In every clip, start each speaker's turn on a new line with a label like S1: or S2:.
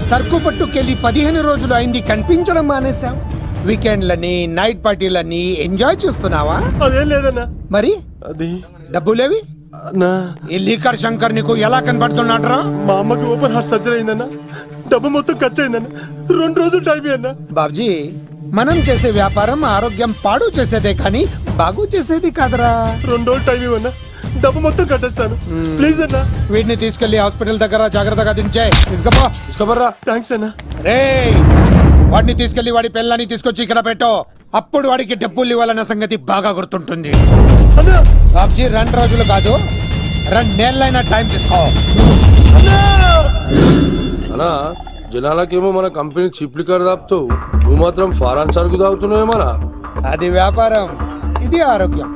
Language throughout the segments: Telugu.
S1: సరుకు పట్టుకెళ్ళి 15 రోజులు అయింది, కనిపించడం మానేశాం. వీకెండ్లని నైట్ పార్టీలని ఎంజాయ్ చేస్తున్నావా?
S2: అదేం లేదన్నా.
S1: మరి
S2: అది
S1: డబ్బులేవి? ఈ లీకర్ శంకర్ నీకు ఎలా కనబడుతున్నాడ్రా?
S2: మా అమ్మకి ఓపెన్ హార్ట్ సర్జరీ అయిందన్నా, డబ్బు మొత్తం ఖర్చు అయిందన్నా. 2 రోజులు టైం అన్నా.
S1: బాబ్జీ, మనం చేసే వ్యాపారం ఆరోగ్యం పాడు చేసేదే కానీ బాగు చేసేది కాదరా.
S2: 2 రోజులు టైం ఇవ్వన్నా, డబ్బు మొత్తం కట్టేస్తాను ప్లీజ్ అన్నా.
S1: వీటిని తీసుకెళ్లి హాస్పిటల్ దగ్గర జాగ్రత్తగా దించే. తీసుకోబోరా.
S2: థ్యాంక్స్ అన్నా.
S1: రే, వాడిని తీసుకెళ్లి వాడి పిల్లని తీసుకొచ్చి ఇక్కడ పెట్టు. అప్పుడు వాడికి డబ్బులు ఇవ్వాలన్న సంగతి బాగా గుర్తుంటుంది. బాబ్జీ 2 రోజులు కాదు, 2 నెలలైనా టైం తీసుకో.
S3: అన్నా జనాలకేమో మన కంపెనీ చీప్ లిక్కర్ తాపుతావు, నువ్వు మాత్రం ఫారెన్ సరుకు తాగుతున్నావేమన్నా?
S1: అది వ్యాపారం, ఇది ఆరోగ్యం.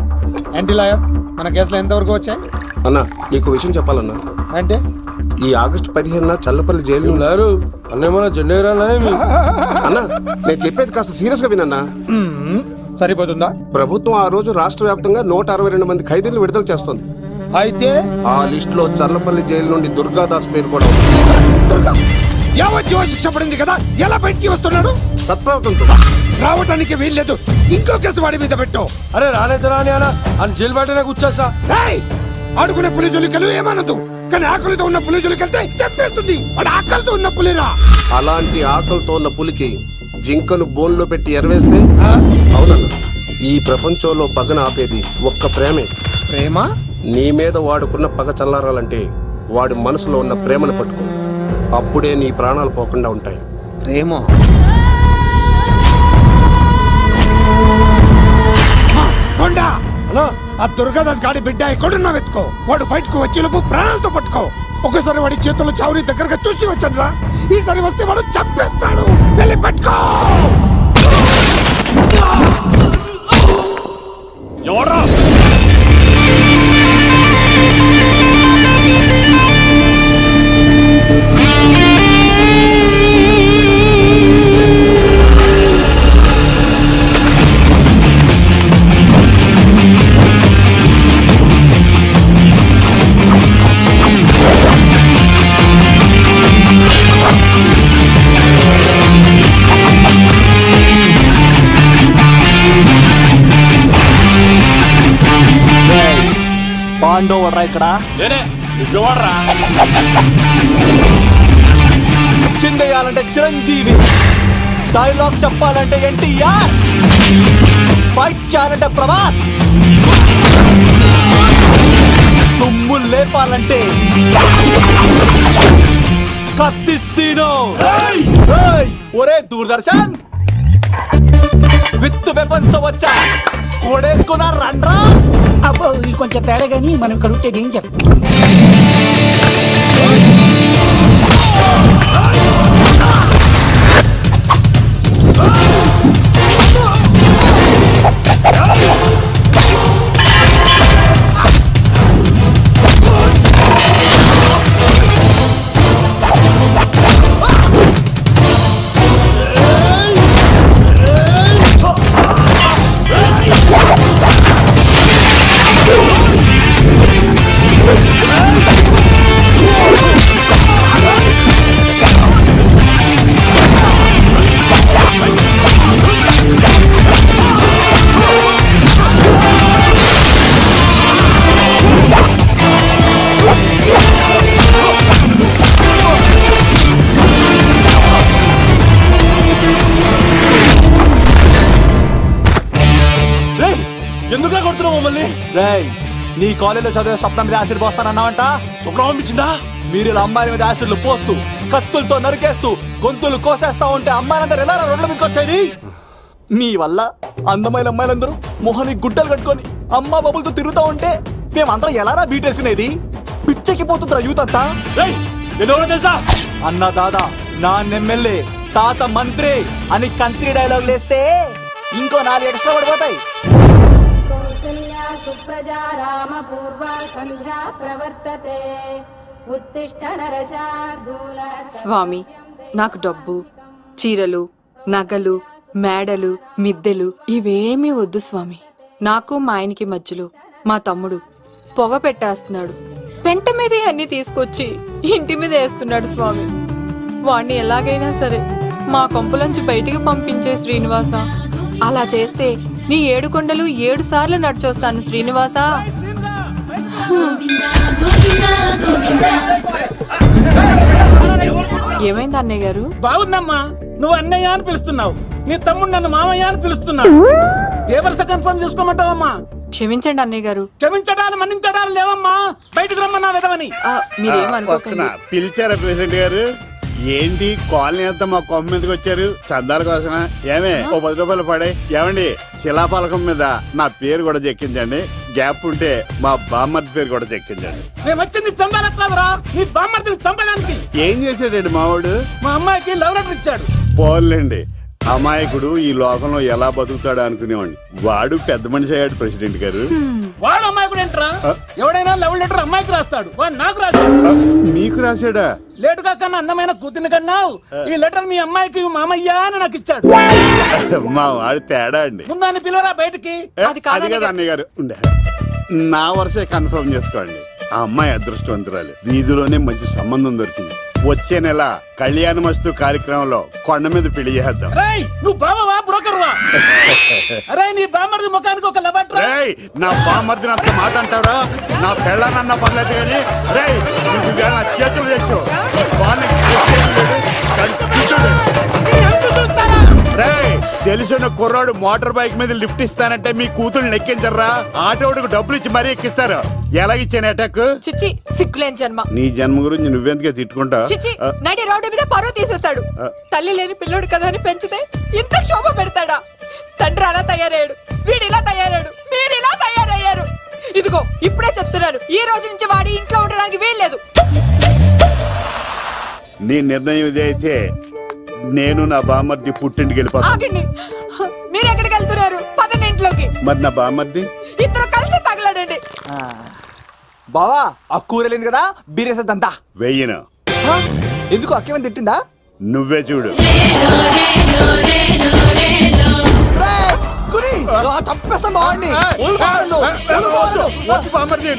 S1: ఏంటి లాయర్, మన కేసులో ఎంతవరకు వచ్చాయి?
S4: అన్నా నీకు విషయం చెప్పాలన్నా.
S1: అంటే
S4: ఈ ఆగస్టు 15న చల్లపల్లి జైలు
S3: లేరు అన్నేమన్నా జెండేరా
S4: అన్నా, నేను చెప్పేది కాస్త సీరియస్ గా వినన్నా.
S1: సరిపోతుందా?
S4: ప్రభుత్వం ఆ రోజు రాష్ట్ర వ్యాప్తంగా 162 మంది ఖైదీలను విడుదల చేస్తుంది.
S1: అయితే
S4: ఆ లిస్ట్ లో చల్లపల్లి జైలు నుండి దుర్గాదాస్ పేరు కూడా ఉంది.
S1: యావజ్జీవ శిక్ష పడింది కదా, ఎలా బయటికి వస్తున్నాడు?
S4: సత్ప్రవర్తనతో
S1: రావటానికి వీల్లేదు, ఇంకో కేసు వాడి మీద పెట్టు.
S3: అరే రాలేదు రాని అన్న అని జైలు బయటనే కూర్చోసా.
S1: ఆడుకునే పులిజులికలు ఏమనదు, కానీ ఆకలితో ఉన్న పులిజులికెళ్తే చంపేస్తుంది. వాడు ఆకలితో ఉన్న పులిరా.
S4: అలాంటి ఆకలితో ఉన్న పులికి జింకను బోన్లో పెట్టి ఎరవేస్తే అవునన్నా, ఈ ప్రపంచంలో పగన ఆపేది ఒక్క ప్రేమే.
S1: ప్రేమ?
S4: నీ మీద వాడుకున్న పగ చల్లారాలంటే వాడి మనసులో ఉన్న ప్రేమను పట్టుకో, అప్పుడే నీ ప్రాణాలు పోకుండా ఉంటాయి.
S1: ప్రేమ? ఆ దుర్గాదాస్ గాడి బిడ్డ ఎక్కడున్నా వెతుకో, వాడు బయటకు వచ్చేలోపు ప్రాణాలతో పట్టుకో. ఒకసారి వాడి చేతుల్లో చావుని దగ్గరగా చూసి వచ్చానురా, ఈసారి వస్తే వాడు చంపేస్తాడు. వెళ్ళి పట్టుకో. ఎవరా?
S5: పాండవర్రా ఇక్కడ చిందేయాలంటే చిరంజీవి, డైలాగ్ చెప్పాలంటే ఎన్టీఆర్, ఫైట్ చేయాలంటే ప్రభాస్, తుమ్ము లేపాలంటే కత్తిసీను. ఒరే దూరదర్శన్, విత్ వెపన్స్ తో వచ్చా, ఓడేసుకున్నా రండ్రా.
S6: అబ్బో కొంచెం తేడా కానీ మనం ఇక్కడ ఉంటే ఏం చెప్ప.
S5: ఎందుకు కొడుతున్నావు మమ్మల్ని? నీ కాలేజీలో చదివే స్వప్నం మీద యాసిడ్ పోస్తానన్నావంట. స్వప్నం పంపించిందా? మీరు ఇలా అమ్మాయిల మీద యాసిడ్లు పోస్తూ, కత్తులతో నరికేస్తూ, గొంతులు కోసేస్తా ఉంటే అమ్మాయిలందరూ ఎలా రోడ్ల మీదకి వచ్చేది? నీ వల్ల అందమైన అమ్మాయిలందరూ మొహానికి గుడ్డలు కట్టుకొని అమ్మా బాబులతో తిరుగుతా ఉంటే మేమందరం ఎలారా బీటేసుకునేది? పిచ్చెక్కిపోతుందిరా యూత్ అంతా. తెలుసా? అన్న దాదా, నా ఎమ్మెల్యే, తాత మంత్రి అని కంత్రి డైలాగ్ లేస్తే ఇంకో 4 ఎక్స్ట్రా పడిపోతాయి.
S7: స్వామి, నాకు డబ్బు, చీరలు, నగలు, మేడలు, మిద్దెలు ఇవేమీ వద్దు స్వామి. నాకు మా ఆయనకి మధ్యలో మా తమ్ముడు పొగ పెట్టేస్తున్నాడు. పెంట మీద అన్ని తీసుకొచ్చి ఇంటి మీద వేస్తున్నాడు స్వామి. వాణ్ణి ఎలాగైనా సరే మా కొంపలోంచి బయటికి పంపించే శ్రీనివాస. అలా చేస్తే నీ 7 కొండలు 7 సార్లు నడిచొస్తాను శ్రీనివాస. ఏమైంది అన్నయ్య గారు?
S8: బాగుందమ్మా, నువ్వు అన్నయ్య అని పిలుస్తున్నావు, నీ తమ్ముడు నన్ను మామయ్య అని పిలుస్తున్నావు. ఏ వరుస కన్ఫర్మ్ చేసుకోమంటావమ్మా?
S7: క్షమించండి అన్నయ్య గారు.
S8: క్షమించడాలు మన్నించడాలు లేవమ్మా, బయటకు రమ్మన్నా విధవని.
S7: మీరేమనుకోకండి.
S9: పిలిచారా ప్రెసిడెంట్ గారు? ఏంటి కాలనీ అంతా మా కొమ్మ మీదకి వచ్చారు? చందాల కోసమా? ఏమే ఓ 10 రూపాయలు పడే. ఏమండి శిలాపాలకం మీద నా పేరు కూడా చెక్కించండి. గ్యాప్ ఉంటే మా బామ్మర్ది పేరు కూడా చెక్కించండి.
S8: మేము వచ్చింది చందాలకు కాదురా, నీ బామ్మర్దిని చంపడానికి.
S9: ఏం చేశాడండి మావాడు?
S8: మా అమ్మాయికి లవ్ లెటర్ ఇచ్చాడు.
S9: పోన్లేండి, అమాయకుడు ఈ లోకంలో ఎలా బతుకుతాడు అనుకునేవాడిని. వాడు పెద్ద మనిషి అయ్యాడు ప్రెసిడెంట్ గారు.
S8: వాడు అమ్మాయికుడు ఏంట్రా? ఎవడైనా లవ్ లెటర్ అమ్మాయికి రాస్తాడు, వాడు నాకు రాశాడు.
S9: మీకు రాశాడా?
S8: లేటుగా కన్నా అందమైన కూతుని కన్నావు, ఈ లెటర్ మీ అమ్మాయికి మామయ్య అని నాకు ఇచ్చాడు.
S9: మా వాడు తేడా అండి.
S8: ముందాన్ని పిలవరా బయటికి.
S9: అది కదా అన్నయ్య గారు. ఉండే నా వరుసే కన్ఫర్మ్ చేసుకోండి. ఆ అమ్మాయి అదృష్టవంతురాలు, వీధిలోనే మంచి సంబంధం దొరికింది. వచ్చే నెల కళ్యాణమస్తు కార్యక్రమంలో కొండ మీద పెళ్లి చేద్దాం.
S8: నువ్వు బావవా బ్రోకర్వా? అరే నీ బామ్మర్ది ముఖానికి ఒక లెటర్.
S9: నా బామ్మర్దిని అంత మాట అంటారా? నా పెళ్ళనన్న పర్లేదు కానీ రేయ్ నా చేతులు తెచ్చు. తెలిసిన కుర్రాడు మోటార్ బైక్ మీద లిఫ్ట్ ఇస్తానంటే మీ కూతురు ఎక్కించరా? ఆటోడికి డబ్బులు ఇచ్చి మరీ ఎక్కిస్తారు. ఎలాగిచ్చాను అటాక్?
S7: చిచ్చి సిగ్గులేని జన్మ.
S9: నీ జన్మ గురించి నువ్వెందుకే తిట్టుకుంటా?
S7: చిచ్చి నడి రోడ్డు మీద పరువు తీసేస్తాడు. తల్లి లేని పిల్లోడు కదా అని పెంచితే ఇంత క్షోభ పెడతాడా? తండ్రి అలా తయారయ్యాడు, వీడు ఇలా తయారయ్యాడు, మీరు ఇలా తయారయ్యారు. ఇదిగో ఇప్పుడే చెప్తున్నాను, ఈ రోజు నుంచి వాడి ఇంట్లో ఉండడానికి వీల్లేదు.
S9: నీ నిర్ణయం ఇదే అయితే నేను నా బామ్మర్ది పుట్టింటికి వెళ్ళిపోతాను.
S7: ఆగండి, మీరు ఎక్కడికి వెళ్తున్నారు? పదండి ఇంట్లోకి.
S9: మరి నా బామ్మర్ది?
S7: ఇద్దరు కలిసి తగలడండి.
S5: బావా ఆ కూరలేదు కదా, బీరేసేద్దంతా.
S9: వెయ్యను.
S5: ఎందుకు అక్కేమని తిట్టిందా?
S9: నువ్వే చూడు.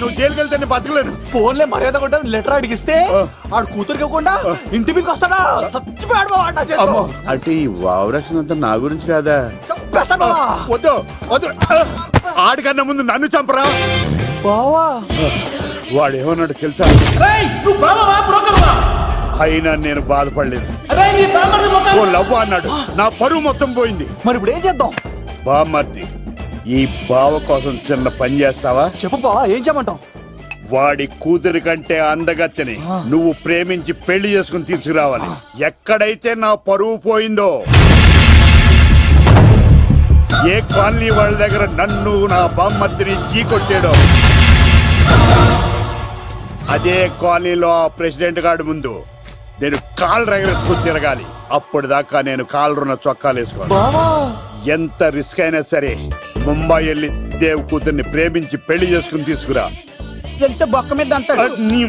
S9: నువ్వు జైలుకి వెళ్తే బతకలేను.
S5: ఫోన్లే మర్యాద కూడా లెటర్ అడిగిస్తే ఆడు కూతురికి ఇవ్వకుండా ఇంటి మీదకి వస్తాడా? చచ్చిపోయాడు బావా.
S9: అంటే ఈ వావరక్షణ అంతా నా గురించి కాదా?
S5: చంపేస్తాను.
S9: వద్దు వద్దు, ఆడికన్నా ముందు నన్ను చంపరా
S5: బావా.
S9: వాడు ఏమన్నాడు తెలుసా? అయినా నేను బాధపడలేదు. ఓ లవ్ అన్నాడు, నా పరువు మొత్తం పోయింది.
S5: మరి ఇప్పుడు ఏం చేద్దాం?
S9: బామ్మర్ది, ఈ బావ కోసం చిన్న పని చేస్తావా?
S5: చెప్పు బావా, ఏం చేయమంటావు?
S9: వాడి కూతురి కంటే అందగత్తెని నువ్వు ప్రేమించి పెళ్లి చేసుకుని తీసుకురావాలి. ఎక్కడైతే నా పరువు పోయిందో, ఏ కాలనీ వాళ్ళ దగ్గర నన్ను నా బామ్మర్దిని చీకొట్టాడో, అదే కాలనీలో ఆ ప్రెసిడెంట్ గారి ముందు నేను కాళ్ళు రగరేసుకుని తిరగాలి. అప్పుడు దాకా నేను కాళ్ళున్న చొక్కాలు వేసుకోవాలి. ఎంత రిస్క్ అయినా సరే ముంబై వెళ్ళి దేవ్ కూతుర్ని ప్రేమించి పెళ్లి చేసుకుని తీసుకురా.
S6: తెలిస్తే బొక్క మీద అంటాడు.
S9: నీ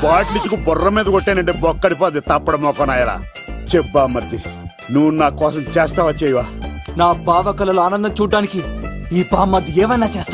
S9: బాటిలిచ్చుకు బుర్ర మీద కొట్టానంటే బొక్కడిపోద్ది తప్పడం మొక్కనాయలా. చెప్పా మర్ది, నువ్వు నా కోసం చేస్తావా చేయవా?
S5: నా బావ కళలో ఆనందం చూడడానికి ఈ బామ్మది ఏమైనా చేస్తా.